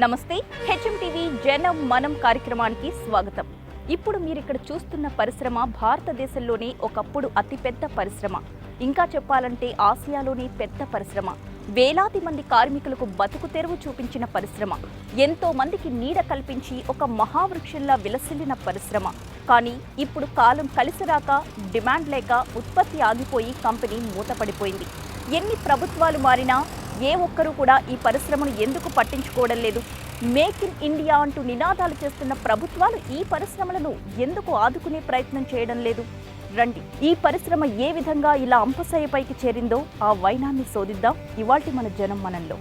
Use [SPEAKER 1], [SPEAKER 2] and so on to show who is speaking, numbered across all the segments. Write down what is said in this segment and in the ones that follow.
[SPEAKER 1] నమస్తే హెచ్ఎంటీవీ జనం మనం కార్యక్రమానికి స్వాగతం. ఇప్పుడు మీరు ఇక్కడ చూస్తున్న పరిశ్రమ భారతదేశంలోనే ఒకప్పుడు అతిపెద్ద పరిశ్రమ. ఇంకా చెప్పాలంటే ఆసియాలోని పెద్ద పరిశ్రమ. వేలాది మంది కార్మికులకు బతుకు తెరువు చూపించిన పరిశ్రమ. ఎంతో మందికి నీడ కల్పించి ఒక మహావృక్షంలా విలసిల్లిన పరిశ్రమ. కానీ ఇప్పుడు కాలం కలిసిరాక డిమాండ్ లేక ఉత్పత్తి ఆగిపోయి కంపెనీ మూతపడిపోయింది. ఎన్ని ప్రభుత్వాలు మారినా ఏ ఒక్కరూ కూడా ఈ పరిశ్రమను ఎందుకు పట్టించుకోవడం లేదు? మేక్ ఇన్ ఇండియా అంటూ నినాదాలు చేస్తున్న ప్రభుత్వాలు ఈ పరిశ్రమలను ఎందుకు ఆదుకునే ప్రయత్నం చేయడం లేదు? రండి, ఈ పరిశ్రమ ఏ విధంగా ఇలా అంపశయ్యపైకి చేరిందో ఆ వైనాన్ని శోధిద్దాం ఇవాల్టి మన జనం మనంలో.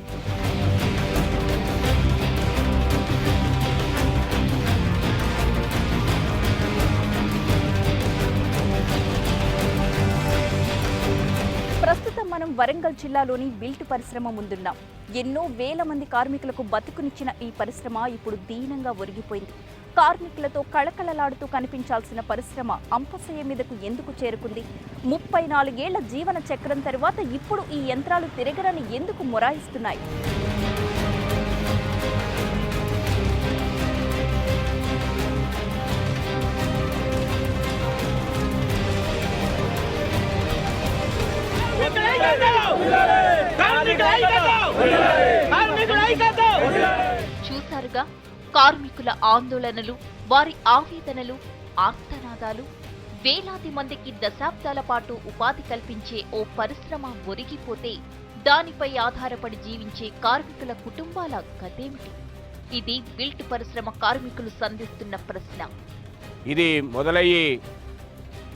[SPEAKER 1] ప్రస్తుతం మనం వరంగల్ జిల్లాలోని బిల్ట్ పరిశ్రమ ముందున్నాం. ఎన్నో వేల మంది కార్మికులకు బతుకునిచ్చిన ఈ పరిశ్రమ ఇప్పుడు దీనంగా ఒరిగిపోయింది. కార్మికులతో కళకళలాడుతూ కనిపించాల్సిన పరిశ్రమ అంపశయ్య మీదకు ఎందుకు చేరుకుంది? 34 ఏళ్ల జీవన చక్రం తరువాత ఇప్పుడు ఈ యంత్రాలు తిరగరని ఎందుకు మొరాయిస్తున్నాయి?
[SPEAKER 2] చూశారుగా కార్మికుల ఆందోళనలు, వారి ఆవేదనలు, ఆర్తనాదాలు. వేలాది మందికి దశాబ్దాల పాటు ఉపాధి కల్పించే ఓ పరిశ్రమ ఒరిగిపోతే దానిపై ఆధారపడి జీవించే కార్మికుల కుటుంబాల గతేమిటి? ఇది బిల్ట్ పరిశ్రమ కార్మికులు సంధిస్తున్న ప్రశ్న.
[SPEAKER 3] ఇది మొదలయ్యి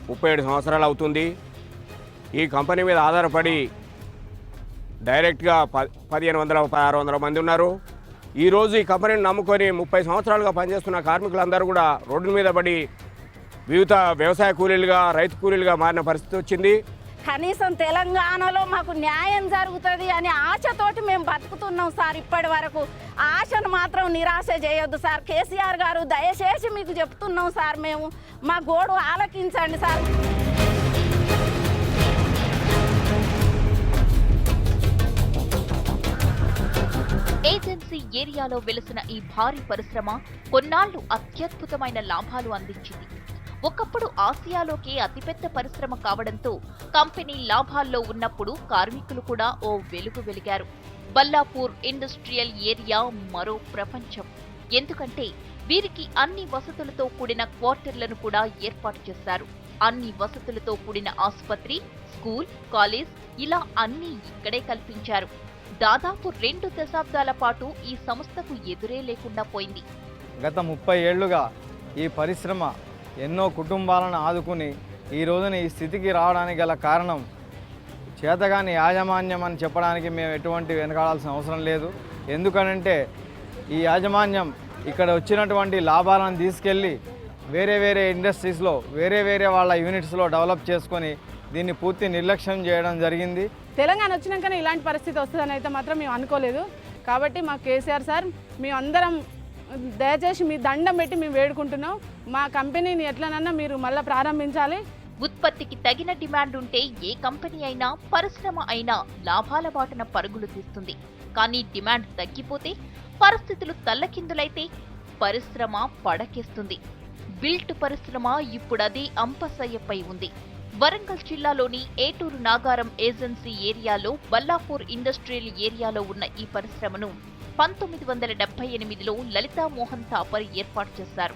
[SPEAKER 3] 37 సంవత్సరాలు అవుతుంది. ఈ కంపెనీ మీద ఆధారపడి డైరెక్ట్గా 1500-1600 మంది ఉన్నారు. ఈరోజు ఈ కంపెనీని నమ్ముకొని 30 సంవత్సరాలుగా పనిచేస్తున్న కార్మికులందరూ కూడా రోడ్డు మీద పడి వివిధ వ్యవసాయ కూలీలుగా, రైతు కూలీలుగా మారిన పరిస్థితి వచ్చింది.
[SPEAKER 4] కనీసం తెలంగాణలో మాకు న్యాయం జరుగుతుంది అనే ఆశతోటి మేము బతుకుతున్నాం సార్. ఇప్పటి వరకు ఆశను మాత్రం నిరాశ చేయొద్దు సార్. కేసీఆర్ గారు దయచేసి మీకు చెప్తున్నాం సార్, మేము మా గోడు ఆలకించండి సార్.
[SPEAKER 2] ఏజెన్సీ ఏరియాలో వెలిసిన ఈ భారీ పరిశ్రమ కొన్నాళ్లు అత్యద్భుతమైన లాభాలు అందించింది. ఒకప్పుడు ఆసియాలోకే అతిపెద్ద పరిశ్రమ కావడంతో కంపెనీ లాభాల్లో ఉన్నప్పుడు కార్మికులు కూడా ఓ వెలుగు వెలిగారు. బల్లాపూర్ ఇండస్ట్రియల్ ఏరియా మరో ప్రపంచం. ఎందుకంటే వీరికి అన్ని వసతులతో కూడిన క్వార్టర్లను కూడా ఏర్పాటు చేశారు. అన్ని వసతులతో కూడిన ఆసుపత్రి, స్కూల్, కాలేజ్ ఇలా అన్నీ ఇక్కడే కల్పించారు. దాదాపు 2 దశాబ్దాల పాటు ఈ సంస్థకు ఎదురే లేకుండా పోయింది.
[SPEAKER 5] గత 30 ఏళ్లుగా ఈ పరిశ్రమ ఎన్నో కుటుంబాలను ఆదుకుని ఈ రోజున ఈ స్థితికి రావడానికి గల కారణం చేతగాని యాజమాన్యం అని చెప్పడానికి మేము ఎటువంటి వెనకాడాల్సిన అవసరం లేదు. ఎందుకనంటే ఈ యాజమాన్యం ఇక్కడ వచ్చినటువంటి లాభాలను తీసుకెళ్ళి వేరే వేరే ఇండస్ట్రీస్లో వేరే వాళ్ళ యూనిట్స్లో డెవలప్ చేసుకొని దీన్ని పూర్తి నిర్లక్ష్యం చేయడం జరిగింది.
[SPEAKER 6] తెలంగాణ వచ్చినాకనే ఇలాంటి పరిస్థితి వస్తుందని అయితే మాత్రం మేము అనుకోలేదు. కాబట్టి మా కేసీఆర్ సార్, మేము అందరం దయచేసి మీ దండం పెట్టి మేము వేడుకుంటున్నాం. మా కంపెనీని ఎట్లనన్నా మీరు మళ్ళీ ప్రారంభించాలి.
[SPEAKER 2] ఉత్పత్తికి తగిన డిమాండ్ ఉంటే ఏ కంపెనీ అయినా, పరిశ్రమ అయినా లాభాల బాటన పరుగులు తీస్తుంది. కానీ డిమాండ్ తగ్గిపోతే, పరిస్థితులు తల్లకిందులైతే పరిశ్రమ పడకేస్తుంది. బిల్ట్ పరిశ్రమ ఇప్పుడది అంపశయ్యపై ఉంది. వరంగల్ జిల్లాలోని ఏటూరు నాగారం ఏజెన్సీ ఏరియాలో బల్లాపూర్ ఇండస్ట్రియల్ ఏరియాలో ఉన్న ఈ పరిశ్రమను 1978లో లలితా మోహన్ థాపర్ ఏర్పాటు చేశారు.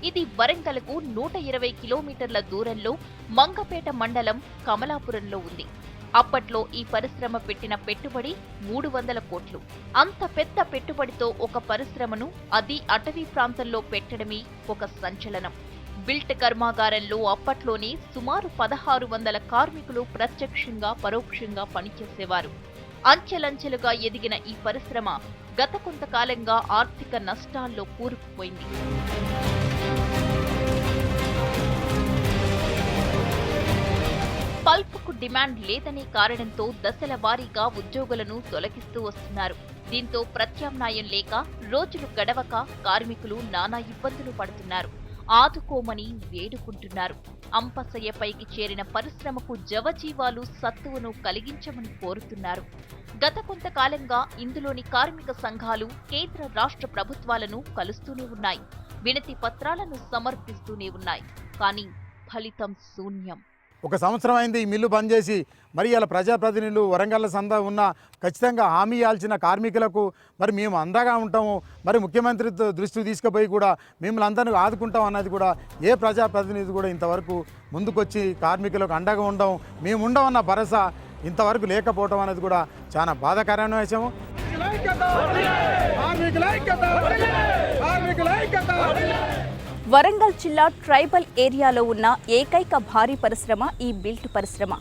[SPEAKER 2] ఇది వరంగల్కు 120 కిలోమీటర్ల దూరంలో మంగపేట మండలం కమలాపురంలో ఉంది. అప్పట్లో ఈ పరిశ్రమ పెట్టిన పెట్టుబడి 300 కోట్లు. అంత పెద్ద పెట్టుబడితో ఒక పరిశ్రమను, అది అటవీ ప్రాంతంలో పెట్టడమే ఒక సంచలనం. బిల్ట్ కర్మాగారంలో అప్పట్లోనే సుమారు 1600 కార్మికులు ప్రత్యక్షంగా, పరోక్షంగా పనిచేసేవారు. అంచెలంచెలుగా ఎదిగిన ఈ పరిశ్రమ గత కొంతకాలంగా ఆర్థిక నష్టాల్లో కూరుకుపోయింది. పల్పుకు డిమాండ్ లేదనే కారణంతో దశల వారీగా ఉద్యోగులను తొలగిస్తూ వస్తున్నారు. దీంతో ప్రత్యామ్నాయం లేక రోజులు గడవక కార్మికులు నానా ఇబ్బందులు పడుతున్నారు. ఆదుకోమని వేడుకుంటున్నారు. అంపశయ్యపైకి చేరిన పరిశ్రమకు జవజీవాలు, సత్తువను కలిగించమని కోరుతున్నారు. గత కొంతకాలంగా ఇందులోని కార్మిక సంఘాలు కేంద్ర రాష్ట్ర ప్రభుత్వాలను కలుస్తూనే ఉన్నాయి, వినతి పత్రాలను సమర్పిస్తూనే ఉన్నాయి. కానీ ఫలితం శూన్యం.
[SPEAKER 7] ఒక సంవత్సరం అయింది ఈ మిల్లు బంద్ చేసి. మరి ఇలా ప్రజాప్రతినిధులు వరంగల్ సంద ఉన్న ఖచ్చితంగా హామీ ఇవ్వాల్సిన కార్మికులకు మరి మేము అండగా ఉంటాము, మరి ముఖ్యమంత్రి దృష్టికి తీసుకుపోయి కూడా మిమ్మల్ని అందరినీ ఆదుకుంటాం అన్నది కూడా ఏ ప్రజాప్రతినిధి కూడా ఇంతవరకు ముందుకొచ్చి కార్మికులకు అండగా ఉండడం, మేము ఉండమన్న భరోసా ఇంతవరకు లేకపోవడం అనేది కూడా చాలా బాధాకరమైన విషయం.
[SPEAKER 1] వరంగల్ జిల్లా ట్రైబల్ ఏరియాలో ఉన్న ఏకైక భారీ పరిశ్రమ ఈ బిల్ట్ పరిశ్రమ.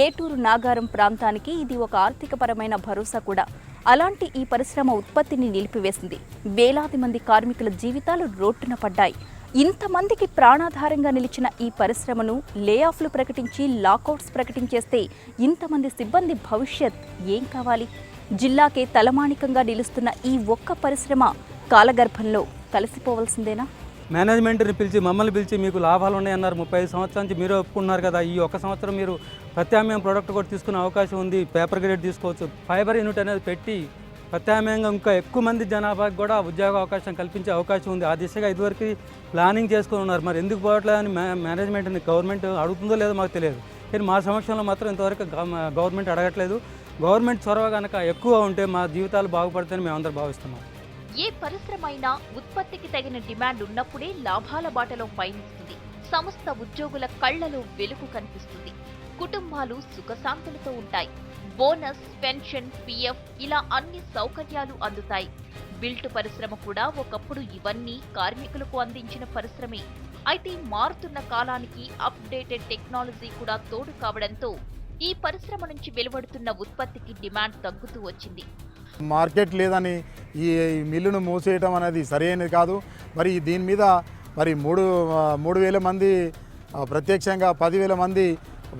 [SPEAKER 1] ఏటూరు నాగారం ప్రాంతానికి ఇది ఒక ఆర్థికపరమైన భరోసా కూడా. అలాంటి ఈ పరిశ్రమ ఉత్పత్తిని నిలిపివేసింది. వేలాది మంది కార్మికుల జీవితాలు రోడ్డున పడ్డాయి. ఇంతమందికి ప్రాణాధారంగా నిలిచిన ఈ పరిశ్రమను లేఆఫ్లు ప్రకటించి లాకౌట్స్ ప్రకటించేస్తే ఇంతమంది సిబ్బంది భవిష్యత్ ఏం కావాలి? జిల్లాకే తలమానికంగా నిలుస్తున్న ఈ ఒక్క పరిశ్రమ కాలగర్భంలో కలిసిపోవలసిందేనా?
[SPEAKER 8] మేనేజ్మెంట్ని పిలిచి మమ్మల్ని పిలిచి మీకు లాభాలు ఉన్నాయన్నారు. 35 సంవత్సరాల నుంచి మీరే ఒప్పుకున్నారు కదా, ఈ ఒక్క సంవత్సరం మీరు ప్రత్యామ్నాయం ప్రోడక్ట్ కూడా తీసుకునే అవకాశం ఉంది, పేపర్ గ్రేడ్ తీసుకోవచ్చు, ఫైబర్ యూనిట్ అనేది పెట్టి ప్రత్యామ్నాయంగా ఇంకా ఎక్కువ మంది జనాభాకి కూడా ఉద్యోగ అవకాశం కల్పించే అవకాశం ఉంది. ఆ దిశగా ఇదివరకు ప్లానింగ్ చేసుకుని ఉన్నారు. మరి ఎందుకు పోవట్లేదని మేనేజ్మెంట్ని గవర్నమెంట్ అడుగుతుందో లేదో మాకు తెలియదు. కానీ మా సమక్షంలో మాత్రం ఇంతవరకు గవర్నమెంట్ అడగట్లేదు. గవర్నమెంట్ చొరవ కనుక ఎక్కువ ఉంటే మా జీవితాలు బాగుపడతాయని మేమందరం భావిస్తున్నాం.
[SPEAKER 2] ఏ పరిశ్రమ అయినా ఉత్పత్తికి తగిన డిమాండ్ ఉన్నప్పుడే లాభాల బాటలో పయనిస్తుంది. సంస్థ ఉద్యోగుల కళ్లలో వెలుగు కనిపిస్తుంది. కుటుంబాలు సుఖశాంతులతో ఉంటాయి. బోనస్, పెన్షన్, పిఎఫ్ ఇలా అన్ని సౌకర్యాలు అందుతాయి. బిల్ట్ పరిశ్రమ కూడా ఒకప్పుడు ఇవన్నీ కార్మికులకు అందించిన పరిశ్రమే. అయితే మారుతున్న కాలానికి అప్డేటెడ్ టెక్నాలజీ కూడా తోడు కావడంతో ఈ పరిశ్రమ నుంచి వెలువడుతున్న ఉత్పత్తికి డిమాండ్ తగ్గుతూ వచ్చింది.
[SPEAKER 7] మార్కెట్ లేదని ఈ మిల్లును మూసేయటం అనేది సరైనది కాదు. మరి దీని మీద మరి 3,000 మంది ప్రత్యక్షంగా, 10,000 మంది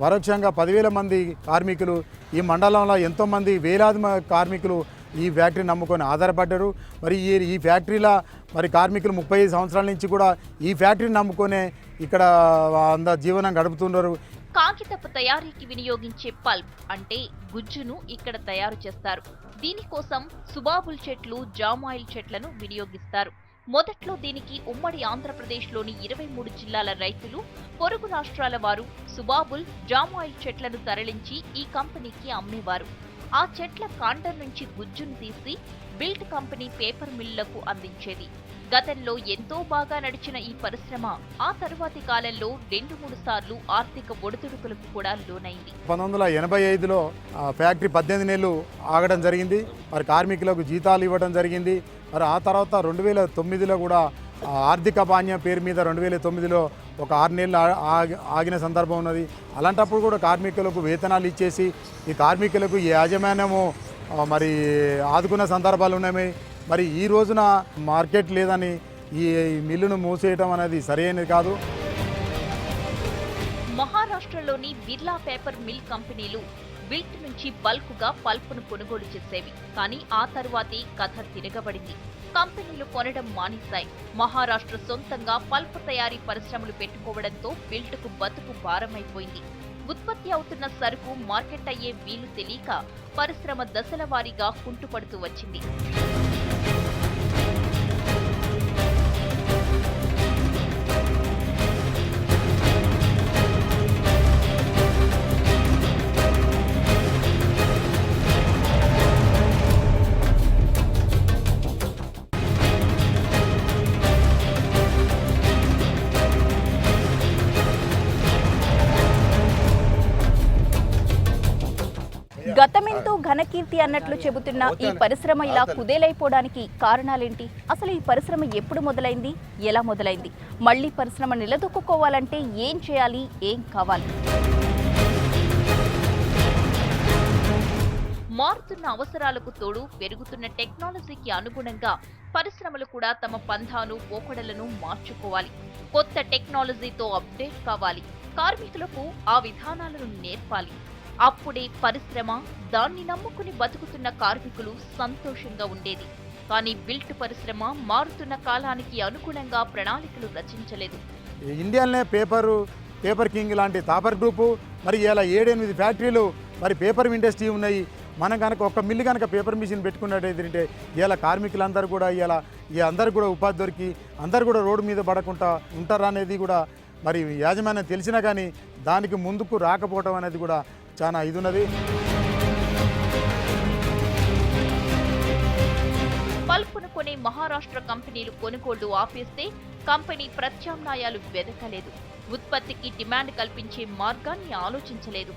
[SPEAKER 7] పరోక్షంగా, 10,000 మంది కార్మికులు ఈ మండలంలో ఎంతోమంది వేలాది కార్మికులు ఈ ఫ్యాక్టరీని నమ్ముకొని ఆధారపడ్డారు. మరి ఈ ఫ్యాక్టరీలో మరి కార్మికులు 35 సంవత్సరాల నుంచి కూడా ఈ ఫ్యాక్టరీని నమ్ముకొనే ఇక్కడ జీవనం గడుపుతున్నారు.
[SPEAKER 2] కాగితపు తయారీకి వినియోగించే పల్ప్ అంటే గుజ్జును ఇక్కడ తయారు చేస్తారు. దీనికోసం సుబాబుల్ చెట్లు, జామాయిల్ చెట్లను వినియోగిస్తారు. మొదట్లో దీనికి ఉమ్మడి ఆంధ్రప్రదేశ్లోని 23 జిల్లాల రైతులు, పొరుగు రాష్ట్రాల వారు సుబాబుల్, జామాయిల్ చెట్లను తరలించి ఈ కంపెనీకి అమ్మేవారు. ఆ చెట్ల కాండం నుంచి గుజ్జును తీసి బిల్ట్ కంపెనీ పేపర్ మిల్లులకు అందించేది. గతంలో ఎంతో బాగా నడిచిన ఈ పరిశ్రమ ఆ తరువాతి కాలంలో 2-3 సార్లు ఆర్థిక ఒడిదుడుకులకు కూడా లోనైంది.
[SPEAKER 7] 1985లో ఫ్యాక్టరీ 18 నెలలు ఆగడం జరిగింది. మరి కార్మికులకు జీతాలు ఇవ్వడం జరిగింది. మరి ఆ తర్వాత 2009లో కూడా ఆర్థిక పాణ్యం పేరు మీద 2009లో ఒక 6 నెలలు ఆగిన సందర్భం ఉన్నది. అలాంటప్పుడు కూడా కార్మికులకు వేతనాలు ఇచ్చేసి ఈ కార్మికులకు ఈ యాజమాన్యము మరి ఆదుకున్న సందర్భాలు ఉన్నాయి. మరి ఈ రోజున మార్కెట్ లేదని ఈ మిల్లును మూసేయటం అనేది సరైనది కాదు.
[SPEAKER 2] మహారాష్ట్రలోని బిర్లా పేపర్ మిల్ కంపెనీలు బిల్ట్ నుంచి బల్క్గా పల్పును కొనుగోలు చేసేవి. కానీ ఆ తరువాతే కథ తిరగబడింది. కంపెనీలు కొనడం మానేశాయి. మహారాష్ట్ర సొంతంగా పల్ప్ తయారీ పరిశ్రమలు పెట్టుకోవడంతో బిల్ట్కు బతుకు భారమైపోయింది. ఉత్పత్తి అవుతున్న సరుకు మార్కెట్ అయ్యే వీలు తెలియక పరిశ్రమ దశల వారీగా కుంటుపడుతూ వచ్చింది.
[SPEAKER 1] గతమెంతో ఘనకీర్తి అన్నట్లు చెబుతున్న ఈ పరిశ్రమ ఇలా కుదేలైపోవడానికి కారణాలేంటి? అసలు ఈ పరిశ్రమ ఎప్పుడు మొదలైంది, ఎలా మొదలైంది? మళ్ళీ పరిశ్రమ నిలదొక్కుకోవాలంటే ఏం చేయాలి, ఏం కావాలి?
[SPEAKER 2] మారుతున్న అవసరాలకు తోడు పెరుగుతున్న టెక్నాలజీకి అనుగుణంగా పరిశ్రమలు కూడా తమ పంథాను, పోకడలను మార్చుకోవాలి. కొత్త టెక్నాలజీతో అప్డేట్ కావాలి. కార్మికులకు ఆ విధానాలను నేర్పాలి. అప్పుడే పరిశ్రమ, దాన్ని నమ్ముకుని బతుకుతున్న కార్మికులు సంతోషంగా ఉండేది. కానీ బిల్ట్ పరిశ్రమ మారుతున్న కాలానికి అనుగుణంగా ప్రణాళికలు రచించలేదు.
[SPEAKER 7] ఇండియాలోనే పేపర్ కింగ్ లాంటి తాపర్ గ్రూపు, మరి ఇలా 7-8 ఫ్యాక్టరీలు మరి పేపర్ ఇండస్ట్రీ ఉన్నాయి. మనం కనుక ఒక్క మిల్లు కనుక పేపర్ మిషన్ పెట్టుకున్నట్టయితే ఇలా కార్మికులందరూ కూడా ఇలా అందరూ కూడా ఉపాధి దొరికి అందరూ కూడా రోడ్డు మీద పడకుండా ఉంటారు అనేది కూడా మరి యాజమాన్యం తెలిసినా కానీ దానికి ముందుకు రాకపోవడం అనేది కూడా చాలా ఇది ఉన్నది.
[SPEAKER 2] పల్పును కొనే మహారాష్ట్ర కంపెనీలు కొనుగోళ్లు ఆపేస్తే కంపెనీ ప్రత్యామ్నాయాలు వెదకలేదు. ఉత్పత్తికి డిమాండ్ కల్పించే మార్గాన్ని ఆలోచించలేదు.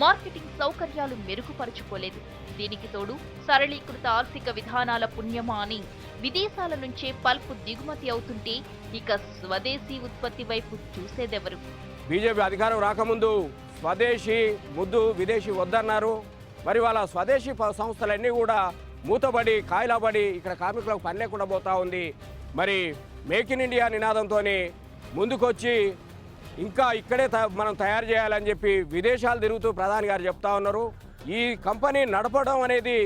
[SPEAKER 2] మార్కెటింగ్ సౌకర్యాలు మెరుగుపరుచుకోలేదు. దీనికి తోడు సరళీకృత ఆర్థిక విధానాల పుణ్యమా అని విదేశాల నుంచే పల్పు దిగుమతి అవుతుంటే ఇక స్వదేశీ ఉత్పత్తి వైపు చూసేదెవరు?
[SPEAKER 3] బీజేపీ అధికారం రాకముందు స్వదేశీ ముద్దు విదేశీ వద్దన్నారు. మరి వాళ్ళ స్వదేశీ సంస్థలన్నీ కూడా మూతబడి కాయలబడి ఇక్కడ కార్మికులకు పని లేకుండా పోతూ ఉంది. మరి మేక్ ఇన్ ఇండియా నినాదంతో ముందుకొచ్చి ఇంకా ఇక్కడే మనం తయారు చేయాలని చెప్పి విదేశాలు తిరుగుతూ ప్రధాని గారు చెప్తా ఉన్నారు. ఈ కంపెనీ నడపడం అనేది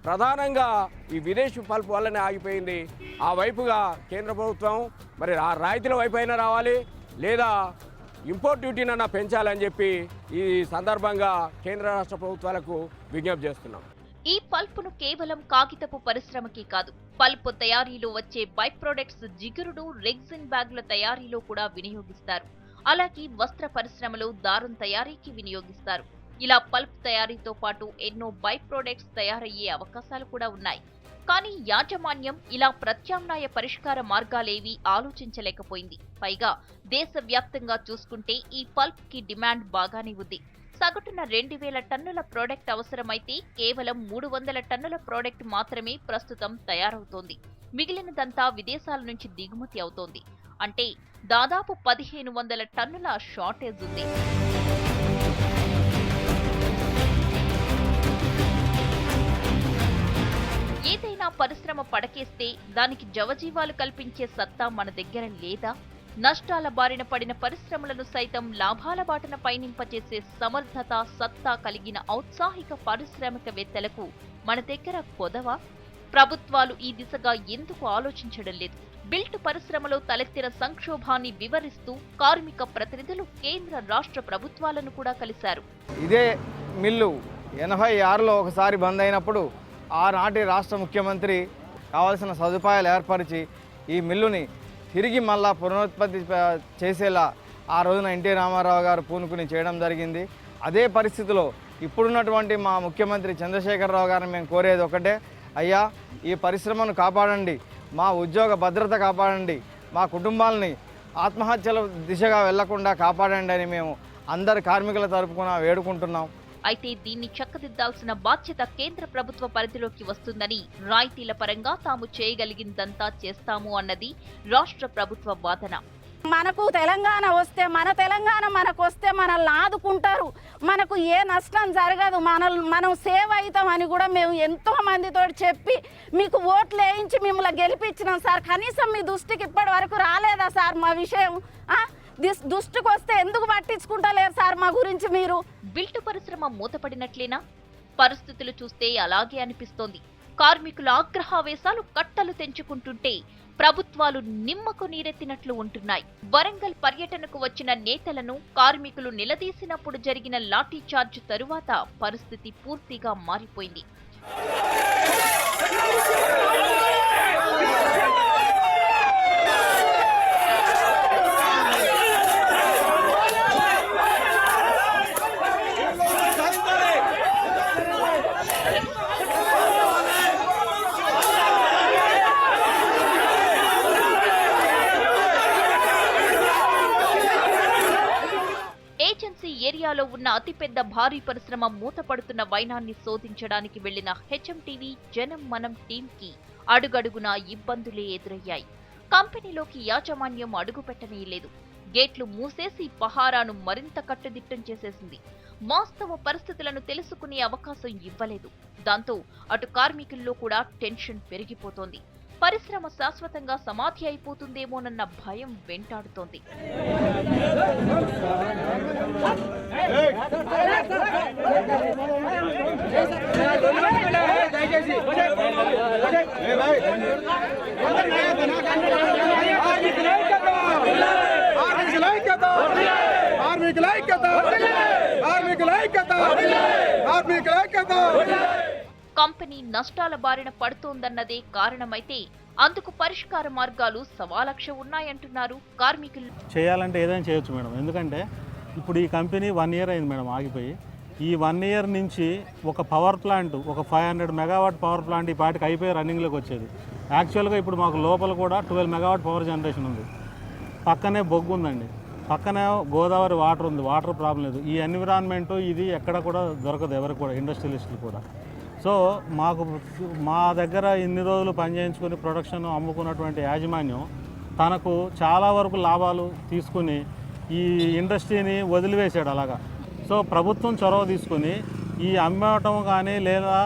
[SPEAKER 3] ప్రధానంగా ఈ విదేశీ పల్పు వల్లనే ఆగిపోయింది. ఆ వైపుగా కేంద్ర ప్రభుత్వం మరి ఆ రాయితీల వైపు అయినా రావాలి, లేదా ఇంపోర్ట్ డ్యూటీనన్నా పెంచాలని చెప్పి ఈ సందర్భంగా కేంద్ర రాష్ట్ర ప్రభుత్వాలకు విజ్ఞప్తి చేస్తున్నాం.
[SPEAKER 2] ఈ పల్పును కేవలం కాగితపు పరిశ్రమకి కాదు, పల్పు తయారీలో వచ్చే బై ప్రొడక్ట్స్ జిగురుడు, రెగ్జిన్ బ్యాగుల తయారీలో కూడా వినియోగిస్తారు. అలాగే వస్త్ర పరిశ్రమలో దారం తయారీకి వినియోగిస్తారు. ఇలా పల్ప్ తయారీతో పాటు ఎన్నో బై ప్రొడక్ట్స్ తయారయ్యే అవకాశాలు కూడా ఉన్నాయి. కానీ యాజమాన్యం ఇలా ప్రత్యామ్నాయ పరిష్కార మార్గాలేవీ ఆలోచించలేకపోయింది. పైగా దేశవ్యాప్తంగా చూసుకుంటే ఈ పల్ప్ కి డిమాండ్ బాగానే ఉంది. సగటున 2000 టన్నుల ప్రోడక్ట్ అవసరమైతే కేవలం 300 టన్నుల ప్రోడక్ట్ మాత్రమే ప్రస్తుతం తయారవుతోంది. మిగిలినదంతా విదేశాల నుంచి దిగుమతి అవుతోంది. అంటే దాదాపు 1500 టన్నుల షార్టేజ్ ఉంది. ఏదైనా పరిశ్రమ పడకేస్తే దానికి జవజీవాలు కల్పించే సత్తా మన దగ్గర లేదా? నష్టాల బారిన పడిన పరిశ్రమలను సైతం లాభాల బాటన పయనింపచేసే సమర్థత, సత్తా కలిగిన ఔత్సాహిక పారిశ్రామికవేత్తలకు మన దగ్గర కొదవా? ప్రభుత్వాలు ఈ దిశగా ఎందుకు ఆలోచించడం లేదు? బిల్ట్ పరిశ్రమలో తలెత్తిన సంక్షోభాన్ని వివరిస్తూ కార్మిక ప్రతినిధులు కేంద్ర రాష్ట్ర ప్రభుత్వాలను కూడా కలిశారు.
[SPEAKER 5] ఇదే మిల్లు 86లో ఒకసారి బంద్ అయినప్పుడు ఆనాటి రాష్ట్ర ముఖ్యమంత్రి కావాల్సిన సదుపాయాలు ఏర్పరిచి ఈ మిల్లుని తిరిగి మళ్ళా పునరుత్పత్తి చేసేలా ఆ రోజున ఎన్టీ రామారావు గారు పూనుకుని చేయడం జరిగింది. అదే పరిస్థితిలో ఇప్పుడున్నటువంటి మా ముఖ్యమంత్రి చంద్రశేఖరరావు గారిని మేము కోరేది ఒకటే, అయ్యా ఈ పరిశ్రమను కాపాడండి, మా ఉద్యోగ భద్రత కాపాడండి, మా కుటుంబాలని ఆత్మహత్యల దిశగా వెళ్లకుండా కాపాడండి అని మేము అందరి కార్మికుల తరపున వేడుకుంటున్నాం.
[SPEAKER 2] అయితే దీన్ని చక్కదిద్దాల్సిన బాధ్యత కేంద్ర ప్రభుత్వ పరిధిలోకి వస్తుందని, రాయితీల పరంగా తాము చేయగలిగిందంతా చేస్తాము అన్నది రాష్ట్ర ప్రభుత్వ వాదన.
[SPEAKER 4] మనకు తెలంగాణ వస్తే, మన తెలంగాణ మనకు వస్తే మనల్ని ఆదుకుంటారు, మనకు ఏ నష్టం జరగదు, మనం సేవ్ అవుతామని కూడా మేము ఎంతో మందితో చెప్పి మీకు ఓట్లు వేయించి మిమ్మల్ని గెలిపించినాం సార్. కనీసం మీ దృష్టికి ఇప్పటి వరకు రాలేదా సార్ మా విషయం? దృష్టికి వస్తే ఎందుకు పట్టించుకుంటలేరు సార్ మా గురించి మీరు?
[SPEAKER 2] బిల్టు పరిశ్రమ మూతపడినట్లేనా? పరిస్థితులు చూస్తే అలాగే అనిపిస్తోంది. కార్మికుల ఆగ్రహావేశాలు కట్టలు తెంచుకుంటుంటే ప్రభుత్వాలు నిమ్మకు నీరెత్తినట్లు ఉంటున్నాయి. వరంగల్ పర్యటనకు వచ్చిన నేతలను కార్మికులు నిలదీసినప్పుడు జరిగిన లాఠీ చార్జ్ తరువాత పరిస్థితి పూర్తిగా మారిపోయింది. ఏరియాలో ఉన్న అతిపెద్ద భారీ పరిశ్రమ మూతపడుతున్న వైనాన్ని శోధించడానికి వెళ్లిన హెచ్ఎంటీవీ జనం మనం టీంకి అడుగడుగునా ఇబ్బందులే ఎదురయ్యాయి. కంపెనీలోకి యాజమాన్యం అడుగుపెట్టనీయలేదు. గేట్లు మూసేసి పహారాను మరింత కట్టుదిట్టం చేసేసింది. వాస్తవ పరిస్థితులను తెలుసుకునే అవకాశం ఇవ్వలేదు. దాంతో అటు కార్మికుల్లో కూడా టెన్షన్ పెరిగిపోతోంది. పరిశ్రమ శాశ్వతంగా సమాధి అయిపోతుందేమోనన్న భయం వెంటాడుతోంది. కంపెనీ నష్టాల బారిన పడుతోందన్నదే కారణమైతే అందుకు పరిష్కార మార్గాలు సవాలక్ష ఉన్నాయంటున్నారు కార్మికులు.
[SPEAKER 9] చేయాలంటే ఏదైనా చేయొచ్చు మేడం, ఎందుకంటే ఇప్పుడు ఈ కంపెనీ 1 year అయింది మేడం ఆగిపోయి. ఈ 1 year నుంచి ఒక పవర్ ప్లాంట్, ఒక 500 మెగావాట్ పవర్ ప్లాంట్ ఈ పాటికి అయిపోయి రన్నింగ్లోకి వచ్చేది. యాక్చువల్గా ఇప్పుడు మాకు లోపల కూడా 12 మెగావాట్ పవర్ జనరేషన్ ఉంది. పక్కనే బొగ్గు ఉందండి, పక్కనే గోదావరి వాటర్ ఉంది, వాటర్ ప్రాబ్లం లేదు. ఈ ఎన్విరాన్మెంటు ఇది ఎక్కడ కూడా దొరకదు ఎవరికి కూడా, ఇండస్ట్రియలిస్టులు కూడా. సో మా దగ్గర ఇన్ని రోజులు పనిచేయించుకొని ప్రొడక్షన్ అమ్ముకున్నటువంటి యాజమాన్యం తనకు చాలా వరకు లాభాలు తీసుకుని ఈ ఇండస్ట్రీని వదిలివేశాడు అలాగా. సో ప్రభుత్వం చొరవ తీసుకుని ఈ అమ్మటం కానీ లేదా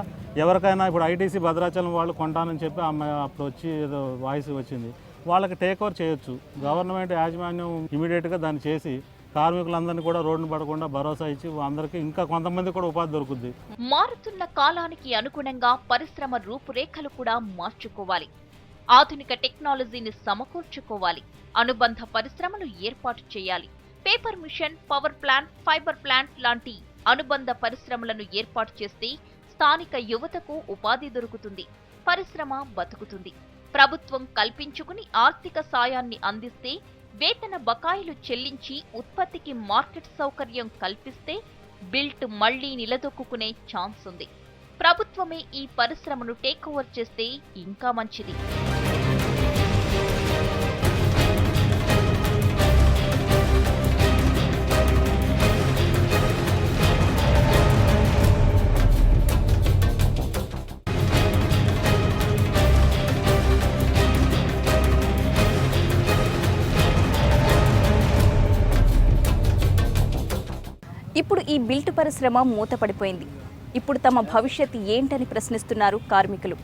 [SPEAKER 9] ఎవరికైనా ఇప్పుడు ఐటీసీ భద్రాచలం వాళ్ళు కొంటానని చెప్పి అప్పుడు వచ్చి ఏదో వాయిస్ వచ్చింది, వాళ్ళకి టేక్ ఓవర్ చేయొచ్చు. గవర్నమెంట్ యాజమాన్యం ఇమీడియట్గా దాన్ని చేసి కార్మికులందరినీ కూడా రోడ్డును పడకుండా భరోసా ఇచ్చి అందరికీ ఇంకా కొంతమంది కూడా ఉపాధి దొరుకుద్ది.
[SPEAKER 2] మారుతున్న కాలానికి అనుగుణంగా పరిశ్రమ రూపురేఖలు కూడా మార్చుకోవాలి. ఆధునిక టెక్నాలజీని సమకూర్చుకోవాలి. అనుబంధ పరిశ్రమలు ఏర్పాటు చేయాలి. Paper machine, power plant, fibre plant లాంటి అనుబంధ పరిశ్రమలను ఏర్పాటు చేస్తే స్థానిక యువతకు ఉపాధి దొరుకుతుంది, పరిశ్రమ బతుకుతుంది. ప్రభుత్వం కల్పించుకుని ఆర్థిక సాయాన్ని అందిస్తే, వేతన బకాయిలు చెల్లించి ఉత్పత్తికి మార్కెట్ సౌకర్యం కల్పిస్తే బిల్ట్ మళ్లీ నిలదొక్కునే ఛాన్స్ ఉంది. ప్రభుత్వమే ఈ పరిశ్రమను టేక్ ఓవర్ చేస్తే ఇంకా మంచిది.
[SPEAKER 1] ఇప్పుడు ఈ బిల్ట్ పరిశ్రమ మూతపడిపోయింది. ఇప్పుడు తమ భవిష్యత్తు ఏంటని ప్రశ్నిస్తున్నారు కార్మికులు.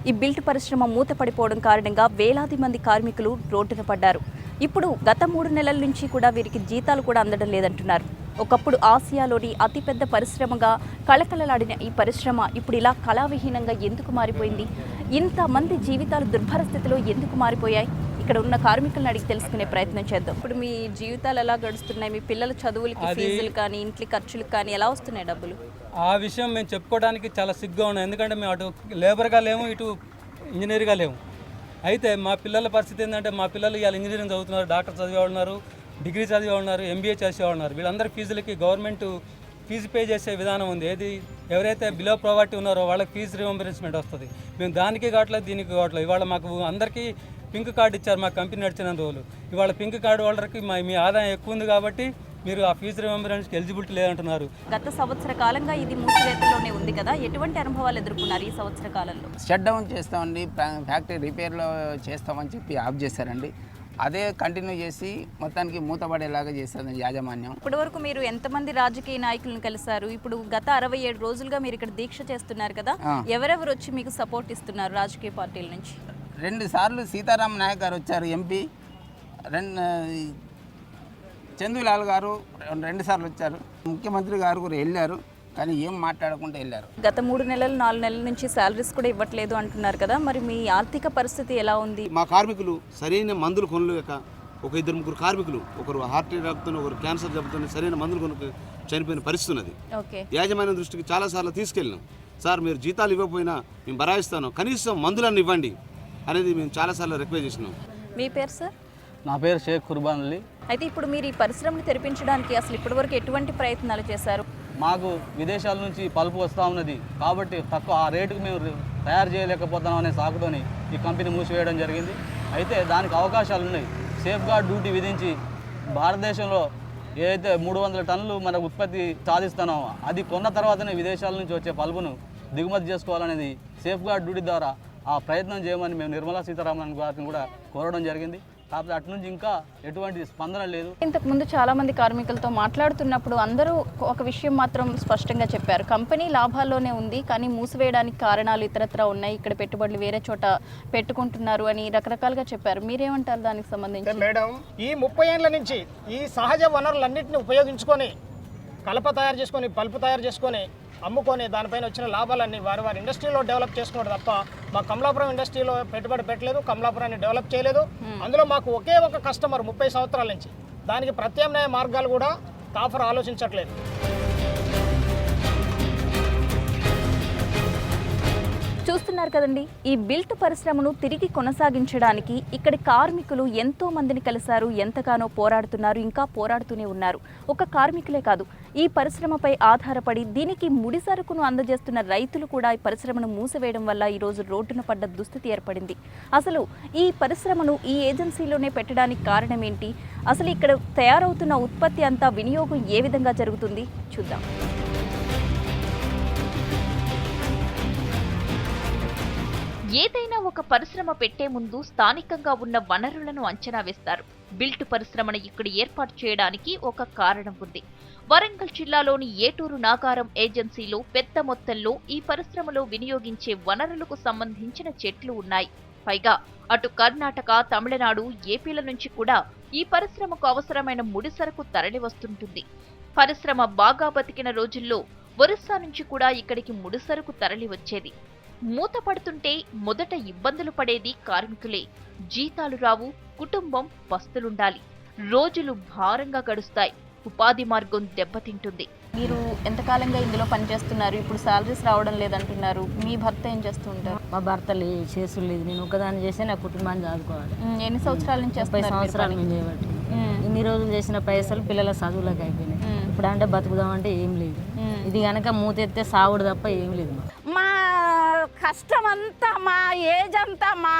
[SPEAKER 1] ఈ బిల్ట్ పరిశ్రమ మూతపడిపోవడం కారణంగా వేలాది మంది కార్మికులు రోడ్డున పడ్డారు. ఇప్పుడు గత 3 నెలల నుంచి కూడా వీరికి జీతాలు కూడా అందడం లేదంటున్నారు. ఒకప్పుడు ఆసియాలోని అతిపెద్ద పరిశ్రమగా కళకళలాడిన ఈ పరిశ్రమ ఇప్పుడు ఇలా కళావిహీనంగా ఎందుకు మారిపోయింది? ఇంతమంది జీవితాలు దుర్భర స్థితిలో ఎందుకు మారిపోయాయి? ఇక్కడ ఉన్న కార్మికులను అడిగి తెలుసుకునే ప్రయత్నం చేద్దాం. ఇప్పుడు మీ జీవితాలు ఎలా గడుస్తున్నాయి? మీ పిల్లల చదువులకి, ఫీజులు కానీ, ఇంటి ఖర్చులకు కానీ ఎలా వస్తున్నాయి డబ్బులు?
[SPEAKER 8] ఆ విషయం మేము చెప్పుకోవడానికి చాలా సిగ్గుగా ఉన్నాం. ఎందుకంటే మేము అటు లేబర్గా లేము, ఇటు ఇంజనీర్గా లేము. అయితే మా పిల్లల పరిస్థితి ఏంటంటే, మా పిల్లలు ఇవాళ ఇంజనీరింగ్ చదువుతున్నారు, డాక్టర్ చదివే ఉన్నారు, డిగ్రీ చదివే ఉన్నారు, ఎంబీఏ చేసేవాళ్ళు ఉన్నారు. వీళ్ళందరి ఫీజులకి గవర్నమెంట్ ఫీజు పే చేసే విధానం ఉంది. ఏది ఎవరైతే బిలో ప్రావర్టీ ఉన్నారో వాళ్ళకి ఫీజు రీఎంబర్స్మెంట్ వస్తుంది. మేము దానికి కావట్లేదు, దీనికి కావట్లేదు. ఇవాళ మాకు అందరికీ పింక్ కార్డు ఇచ్చారు మా కంపెనీ నడిచిన రోజులు. ఇవాళ పింక్ కార్డు హోల్డర్కి మీ ఆదాయం ఎక్కువ ఉంది కాబట్టి మీరు ఆ ఫీజు రీఎంబర్స్మెంట్కి ఎలిజిబిలిటీ లేదంటున్నారు.
[SPEAKER 1] గత సంవత్సర కాలంగా ఇది మూసివేతలోనే ఉంది కదా, ఎటువంటి అనుభవాలు ఎదుర్కొన్నారు ఈ సంవత్సర కాలంలో?
[SPEAKER 10] షట్ డౌన్ చేస్తామండి, ఫ్యాక్టరీ రిపేర్లో చేస్తామని చెప్పి ఆఫ్ చేశారండి. అదే కంటిన్యూ చేసి మొత్తానికి మూతపడేలాగా చేస్తుంది యాజమాన్యం.
[SPEAKER 1] ఇప్పటి వరకు మీరు ఎంతమంది రాజకీయ నాయకులను కలిశారు? ఇప్పుడు గత 67 రోజులుగా మీరు ఇక్కడ దీక్ష చేస్తున్నారు కదా, ఎవరెవరు వచ్చి మీకు సపోర్ట్ ఇస్తున్నారు రాజకీయ పార్టీల నుంచి?
[SPEAKER 10] 2 సార్లు సీతారాం నాయక్ గారు వచ్చారు ఎంపీ, చందులాల్ గారు 2 సార్లు వచ్చారు, ముఖ్యమంత్రి గారు కూడా వెళ్ళారు, కానీ ఏం మాట్లాడకుండా వెళ్ళారు.
[SPEAKER 1] గత 3 నెలలు 4 నెలల నుంచి శాలరీస్ కూడా ఇవ్వట్లేదు అంటున్నారు కదా, మరి మీ ఆర్థిక పరిస్థితి ఎలా ఉంది?
[SPEAKER 11] మా కార్మికులు సరైన మందులు కొనలేక, ఒక 2-3 కార్మికులు, ఒకరు హార్ట్ అటాక్తో, ఒకరు క్యాన్సర్ జబ్బుతో సరైన మందులు కొనుక్కు చనిపోయిన పరిస్థితి ఉన్నది. యాజమాన్యం దృష్టికి చాలాసార్లు తీసుకెళ్ళినాం. సార్ మీరు జీతాలు ఇవ్వకపోయినా మేము బరాయిస్తాను, కనీసం మందులన్నీ ఇవ్వండి అనేది మేము చాలాసార్లు రిక్వెస్ట్ చేసినాం.
[SPEAKER 1] మీ పేరు సార్?
[SPEAKER 5] నా పేరు షేక్ కుర్బాన్ అలీ.
[SPEAKER 1] అయితే ఇప్పుడు మీరు ఈ పరిశ్రమను తెరిపించడానికి అసలు ఇప్పటివరకు ఎటువంటి ప్రయత్నాలు చేశారు?
[SPEAKER 5] మాకు విదేశాల నుంచి పల్పు వస్తూ ఉన్నది కాబట్టి తక్కువ ఆ రేటుకు మేము తయారు చేయలేకపోతున్నాం అనే సాకుతోని ఈ కంపెనీ మూసివేయడం జరిగింది. అయితే దానికి అవకాశాలు ఉన్నాయి. సేఫ్ గార్డ్ డ్యూటీ విధించి భారతదేశంలో ఏదైతే 300 టన్నులు మన ఉత్పత్తి సాధిస్తున్నామో అది కొన్న తర్వాతనే విదేశాల నుంచి వచ్చే పల్పును దిగుమతి చేసుకోవాలనేది సేఫ్ గార్డ్ డ్యూటీ ద్వారా ఆ ప్రయత్నం చేయమని మేము నిర్మలా సీతారామన్ గారిని కూడా కోరడం జరిగింది. కాకపోతే అటు నుంచి ఇంకా ఎటువంటి స్పందన లేదు.
[SPEAKER 1] ఇంతకుముందు చాలా మంది కార్మికులతో మాట్లాడుతున్నప్పుడు అందరూ ఒక విషయం మాత్రం స్పష్టంగా చెప్పారు, కంపెనీ లాభాల్లోనే ఉంది కానీ మూసివేయడానికి కారణాలు ఇతరత్రా ఉన్నాయి, ఇక్కడ పెట్టుబడులు వేరే చోట పెట్టుకుంటున్నారు అని రకరకాలుగా చెప్పారు. మీరేమంటారు దానికి సంబంధించి?
[SPEAKER 12] మేడం, ఈ 30 ఏళ్ల నుంచి ఈ సహజ వనరులన్నింటినీ ఉపయోగించుకొని కలప తయారు చేసుకొని, పల్పు తయారు చేసుకొని అమ్ముకొని దానిపైన వచ్చిన లాభాలన్నీ వారి ఇండస్ట్రీలో డెవలప్ చేసుకున్నాడు తప్ప మా కమలాపురం ఇండస్ట్రీలో పెట్టుబడి పెట్టలేదు, కమలాపురాన్ని డెవలప్ చేయలేదు. అందులో మాకు ఒకే ఒక కస్టమర్ 30 సంవత్సరాల నుంచి. దానికి ప్రత్యామ్నాయ మార్గాలు కూడా కాఫర్ ఆలోచించట్లేదు.
[SPEAKER 1] చూస్తున్నారు కదండి, ఈ బిల్ట్ పరిశ్రమను తిరిగి కొనసాగించడానికి ఇక్కడి కార్మికులు ఎంతో మందిని కలిశారు, ఎంతగానో పోరాడుతున్నారు, ఇంకా పోరాడుతూనే ఉన్నారు. ఒక కార్మికులే కాదు, ఈ పరిశ్రమపై ఆధారపడి దీనికి ముడి సరుకును అందజేస్తున్న రైతులు కూడా ఈ పరిశ్రమను మూసివేయడం వల్ల ఈరోజు రోడ్డున పడ్డ దుస్థితి ఏర్పడింది. అసలు ఈ పరిశ్రమను ఈ ఏజెన్సీలోనే పెట్టడానికి కారణం ఏంటి? అసలు ఇక్కడ తయారవుతున్న ఉత్పత్తి అంతా వినియోగం ఏ విధంగా జరుగుతుంది చూద్దాం.
[SPEAKER 2] ఏదైనా ఒక పరిశ్రమ పెట్టే ముందు స్థానికంగా ఉన్న వనరులను అంచనా వేస్తారు. బిల్ట్ పరిశ్రమను ఇక్కడ ఏర్పాటు చేయడానికి ఒక కారణం ఉంది. వరంగల్ జిల్లాలోని ఏటూరు నాగారం ఏజెన్సీలో పెద్ద మొత్తంలో ఈ పరిశ్రమలో వినియోగించే వనరులకు సంబంధించిన చెట్లు ఉన్నాయి. పైగా అటు కర్ణాటక, తమిళనాడు, ఏపీల నుంచి కూడా ఈ పరిశ్రమకు అవసరమైన ముడిసరకు తరలి వస్తుంటుంది. పరిశ్రమ బాగా బతికిన రోజుల్లో ఒరిస్సా నుంచి కూడా ఇక్కడికి ముడిసరకు తరలి వచ్చేది. మూతపడుతుంటే మొదట ఇబ్బందులు పడేది కార్మికులే. జీతాలు రావు, కుటుంబం పస్తులుండాలి, రోజులు భారంగా గడుస్తాయి, ఉపాధి మార్గం దెబ్బతింటుంది.
[SPEAKER 1] మీరు ఎంతకాలంగా ఇందులో పనిచేస్తున్నారు? ఇప్పుడు సాలరీస్ రావడం లేదంటున్నారు. మీ భర్త ఏం చేస్తూ ఉంటారు?
[SPEAKER 13] మా భర్త చేసులు లేదు, నేను ఒకదాన్ని చేస్తే నా కుటుంబాన్ని చదువుకోవాలి.
[SPEAKER 1] ఎన్ని సంవత్సరాల నుంచి
[SPEAKER 13] 30 సంవత్సరాల నుంచి చేయబట్టి ఇన్ని రోజులు చేసిన పైసలు పిల్లల చదువులకు అయిపోయినాయి. ఇప్పుడు అంటే బతుకుదామంటే ఏం లేదు. ఇది కనుక మూతెత్తే సాగుడు తప్ప ఏం లేదు.
[SPEAKER 4] మా కష్టం అంతా, మా ఏజ్ అంతా, మా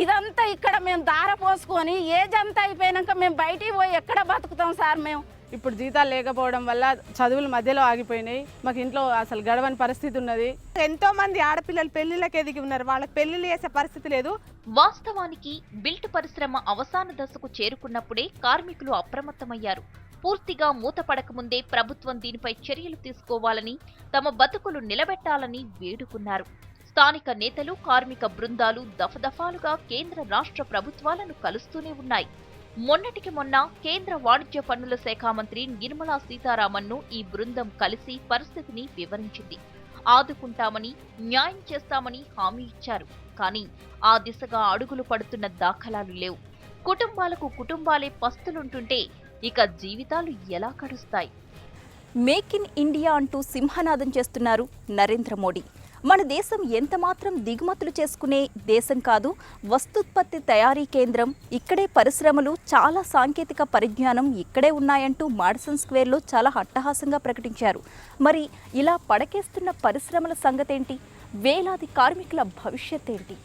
[SPEAKER 4] ఇదంతా ఇక్కడ మేము దారపోసుకొని ఏజ్ అంతా అయిపోయాక మేము బయటికి పోయి ఎక్కడ బతుకుతాం సార్? మేము
[SPEAKER 6] ఇప్పుడు జీతాలు లేకపోవడం వల్ల చదువులు మధ్యలో ఆగిపోయినాయి. మాకు ఇంట్లో అసలు గడవని పరిస్థితి ఉన్నది.
[SPEAKER 14] ఎంతో మంది ఆడపిల్లలు పెళ్లిళ్ళకి ఎదిగి ఉన్నారు, వాళ్ళకి పెళ్లిళ్ళు చేసే పరిస్థితి లేదు.
[SPEAKER 2] వాస్తవానికి బిల్ట్ పరిశ్రమ అవసాన దశకు చేరుకున్నప్పుడే కార్మికులు అప్రమత్తమయ్యారు. పూర్తిగా మూతపడకముందే ప్రభుత్వం దీనిపై చర్యలు తీసుకోవాలని, తమ బతుకులు నిలబెట్టాలని వేడుకున్నారు. స్థానిక నేతలు, కార్మిక బృందాలు దఫదఫాలుగా కేంద్ర, రాష్ట్ర ప్రభుత్వాలను కలుస్తూనే ఉన్నాయి. మొన్నటికి మొన్న కేంద్ర వాణిజ్య పన్నుల శాఖ మంత్రి నిర్మలా సీతారామన్ను ఈ బృందం కలిసి పరిస్థితిని వివరించింది. ఆదుకుంటామని, న్యాయం చేస్తామని హామీ ఇచ్చారు. కానీ ఆ దిశగా అడుగులు పడుతున్న దాఖలాలు లేవు. కుటుంబాలకు కుటుంబాలే పస్తులుంటుంటే ఇక జీవితాలు ఎలా గడుస్తాయి?
[SPEAKER 1] మేక్ ఇన్ ఇండియా అంటూ సింహనాదం చేస్తున్నారు నరేంద్ర మోడీ. మన దేశం ఎంతమాత్రం దిగుమతులు చేసుకునే దేశం కాదు, వస్తుత్పత్తి తయారీ కేంద్రం, ఇక్కడే పరిశ్రమలు, చాలా సాంకేతిక పరిజ్ఞానం ఇక్కడే ఉన్నాయంటూ మాడిసన్ స్క్వేర్లో చాలా అట్టహాసంగా ప్రకటించారు. మరి ఇలా పడకేస్తున్న పరిశ్రమల సంగతేంటి? వేలాది కార్మికుల భవిష్యత్ ఏంటి?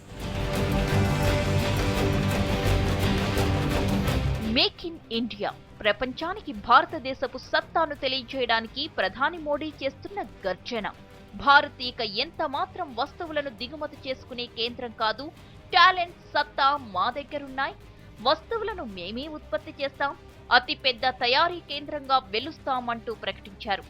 [SPEAKER 2] మేక్ ఇన్ ఇండియా ప్రపంచానికి భారతదేశపు సత్తాను తెలియజేయడానికి ప్రధాని మోడీ చేస్తున్న గర్జన. భారత్ ఇక ఎంత మాత్రం వస్తువులను దిగుమతి చేసుకునే కేంద్రం కాదు, టాలెంట్, సత్తా మా దగ్గరున్నాయి, వస్తువులను మేమే ఉత్పత్తి చేస్తాం, అతిపెద్ద తయారీ కేంద్రంగా వెలుస్తామంటూ ప్రకటించారు.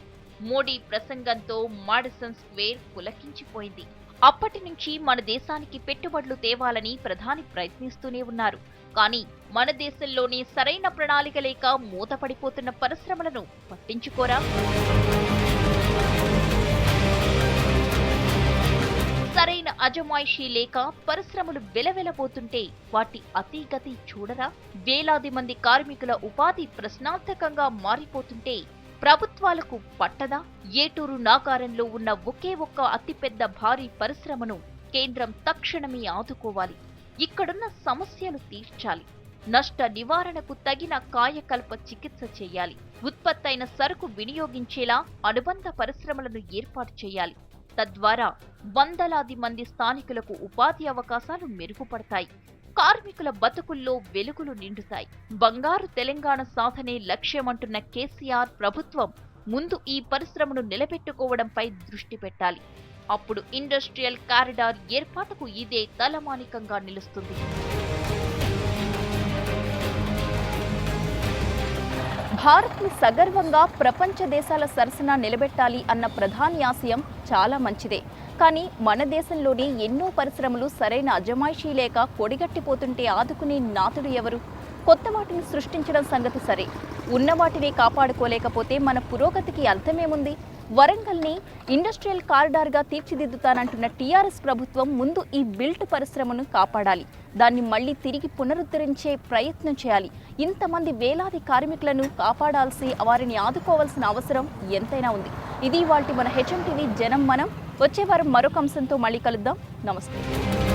[SPEAKER 2] మోడీ ప్రసంగంతో మాడిసన్ స్క్వేర్ పులకించిపోయింది. అప్పటి నుంచి మన దేశానికి పెట్టుబడులు తేవాలని ప్రధాని ప్రయత్నిస్తూనే ఉన్నారు. కానీ మన దేశంలోనే సరైన ప్రణాళిక లేక మూతపడిపోతున్న పరిశ్రమలను పట్టించుకోరా? సరైన అజమాయిషీ లేక పరిశ్రమలు వెలవెలబోతుంటే వాటి అతీగతి చూడరా? వేలాది మంది కార్మికుల ఉపాధి ప్రశ్నార్థకంగా మారిపోతుంటే ప్రభుత్వాలకు పట్టదా? ఏటూరు నాగారంలో ఉన్న ఒకే ఒక్క అతిపెద్ద భారీ పరిశ్రమను కేంద్రం తక్షణమే ఆదుకోవాలి. ఇక్కడున్న సమస్యలు తీర్చాలి. నష్ట నివారణకు తగిన కాయకల్ప చికిత్స చేయాలి. ఉత్పత్తైన సరుకు వినియోగించేలా అనుబంధ పరిశ్రమలను ఏర్పాటు చేయాలి. తద్వారా వందలాది మంది స్థానికులకు ఉపాధి అవకాశాలు మెరుగుపడతాయి. కార్మికుల బతుకుల్లో వెలుగులు నిండుతాయి. బంగారు తెలంగాణ సాధనే లక్ష్యమంటున్న కేసీఆర్ ప్రభుత్వం ముందు ఈ పరిశ్రమను నిలబెట్టుకోవడంపై దృష్టి పెట్టాలి. అప్పుడు ఇండస్ట్రియల్ కారిడార్ ఏర్పాటుకు ఇదే తలమానికంగా నిలుస్తుంది.
[SPEAKER 1] భారత్ని సగర్వంగా ప్రపంచ దేశాల సరసన నిలబెట్టాలి అన్న ప్రధాని ఆశయం చాలా మంచిదే. కానీ మన దేశంలోని ఎన్నో పరిశ్రమలు సరైన అజమాయిషీ లేక కొడిగట్టిపోతుంటే ఆదుకునే నాతుడు ఎవరు? కొత్త వాటిని సృష్టించడం సంగతి సరే, ఉన్న వాటిని కాపాడుకోలేకపోతే మన పురోగతికి అర్థమేముంది? వరంగల్ని ఇండస్ట్రియల్ కారిడార్గా తీర్చిదిద్దుతానంటున్న టీఆర్ఎస్ ప్రభుత్వం ముందు ఈ బిల్ట్ పరిశ్రమను కాపాడాలి. దాన్ని మళ్లీ తిరిగి పునరుద్ధరించే ప్రయత్నం చేయాలి. ఇంతమంది వేలాది కార్మికులను కాపాడాల్సి, వారిని ఆదుకోవాల్సిన అవసరం ఎంతైనా ఉంది. ఇది ఇవాల్టి మన హెచ్ఎం టీవీ జనం మనం. వచ్చే వారం మరొక అంశంతో మళ్ళీ కలుద్దాం. నమస్తే.